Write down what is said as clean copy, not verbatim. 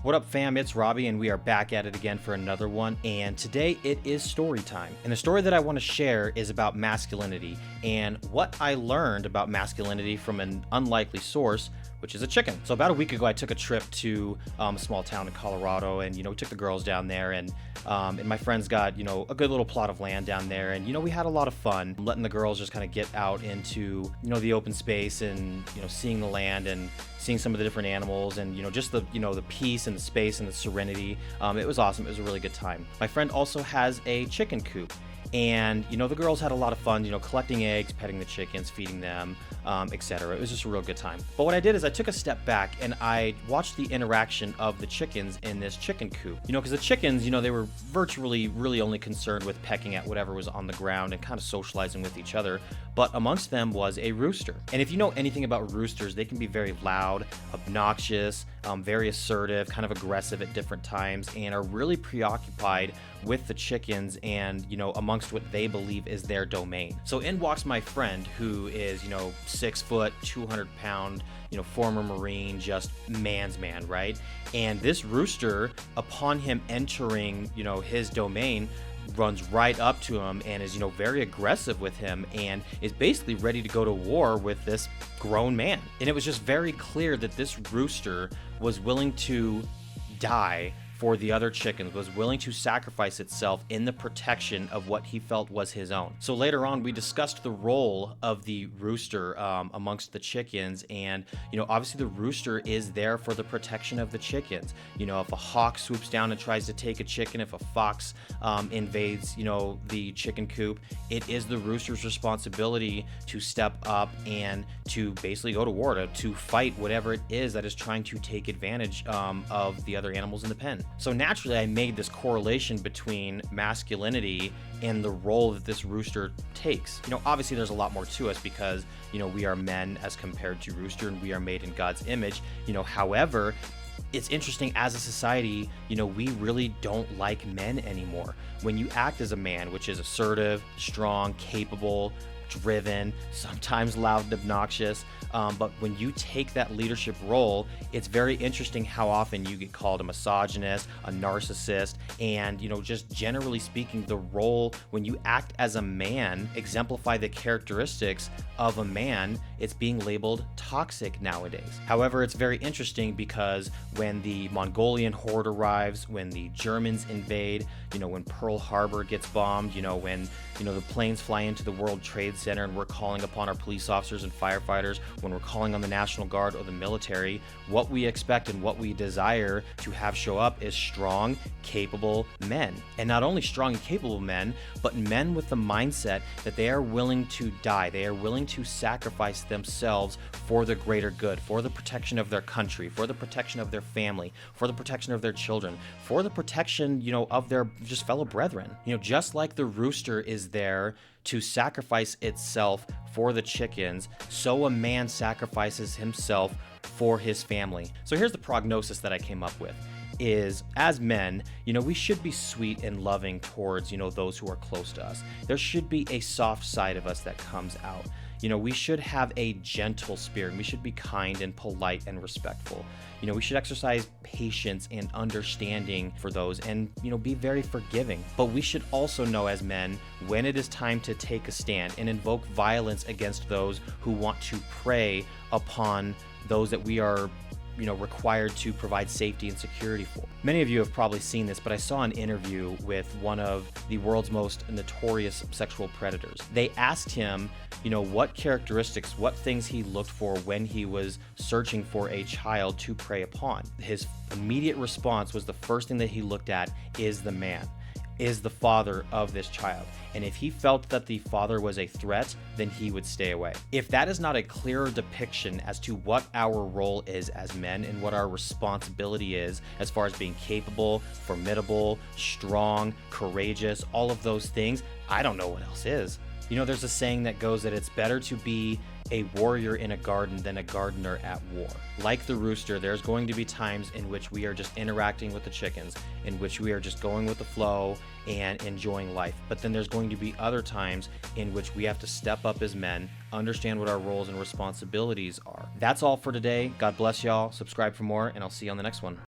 What up, fam? It's Robbie, and we are back at it again for another one. And today it is story time. And the story that I want to share is about masculinity and what I learned about masculinity from an unlikely source, which is a chicken. So about a week ago, I took a trip to a small town in Colorado, and we took the girls down there, and my friends got a good little plot of land down there, and we had a lot of fun letting the girls just kind of get out into the open space and seeing the land and seeing some of the different animals and just the the peace and the space and the serenity. It was awesome. It was a really good time. My friend also has a chicken coop. And the girls had a lot of fun, collecting eggs, petting the chickens, feeding them, etc. It was just a real good time. But what I did is I took a step back and I watched the interaction of the chickens in this chicken coop. Because the chickens, they were virtually really only concerned with pecking at whatever was on the ground and kind of socializing with each other. But amongst them was a rooster. And if you know anything about roosters, they can be very loud, obnoxious, very assertive, kind of aggressive at different times, and are really preoccupied with the chickens and amongst what they believe is their domain. So in walks my friend, who is 6 foot, 200-pound, former Marine, just man's man, right? And this rooster, upon him entering his domain, runs right up to him and is very aggressive with him and is basically ready to go to war with this grown man. And it was just very clear that this rooster was willing to die for the other chickens, was willing to sacrifice itself in the protection of what he felt was his own. So later on, we discussed the role of the rooster amongst the chickens, and obviously the rooster is there for the protection of the chickens. If a hawk swoops down and tries to take a chicken, if a fox invades the chicken coop, it is the rooster's responsibility to step up and to basically go to war, to fight whatever it is that is trying to take advantage of the other animals in the pen. So naturally, I made this correlation between masculinity and the role that this rooster takes. Obviously there's a lot more to us because, we are men as compared to rooster, and we are made in God's image. However, it's interesting, as a society, we really don't like men anymore. When you act as a man, which is assertive, strong, capable, driven, sometimes loud and obnoxious, but when you take that leadership role, it's very interesting how often you get called a misogynist, a narcissist, and just generally speaking, the role when you act as a man, exemplify the characteristics of a man, it's being labeled toxic nowadays. However, it's very interesting because when the Mongolian horde arrives, when the Germans invade, when Pearl Harbor gets bombed, when the planes fly into the World Trade Center and we're calling upon our police officers and firefighters, when we're calling on the National Guard or the military, what we expect and what we desire to have show up is strong, capable men. And not only strong and capable men, but men with the mindset that they are willing to die. They are willing to sacrifice themselves for the greater good, for the protection of their country, for the protection of their family, for the protection of their children, for the protection, of their just fellow brethren. Just like the rooster is there to sacrifice itself for the chickens, so a man sacrifices himself for his family. So here's the prognosis that I came up with. Is as men, we should be sweet and loving towards, those who are close to us. There should be a soft side of us that comes out. We should have a gentle spirit. We should be kind and polite and respectful. We should exercise patience and understanding for those and, be very forgiving. But we should also know as men when it is time to take a stand and invoke violence against those who want to prey upon those that we are required to provide safety and security for. Many of you have probably seen this, but I saw an interview with one of the world's most notorious sexual predators. They asked him, what characteristics, what things he looked for when he was searching for a child to prey upon. His immediate response was the first thing that he looked at is the man, is the father of this child. And if he felt that the father was a threat, then he would stay away. If that is not a clearer depiction as to what our role is as men and what our responsibility is as far as being capable, formidable, strong, courageous, all of those things, I don't know what else is. There's a saying that goes that it's better to be a warrior in a garden than a gardener at war. Like the rooster, there's going to be times in which we are just interacting with the chickens, in which we are just going with the flow and enjoying life. But then there's going to be other times in which we have to step up as men, understand what our roles and responsibilities are. That's all for today. God bless y'all. Subscribe for more, and I'll see you on the next one.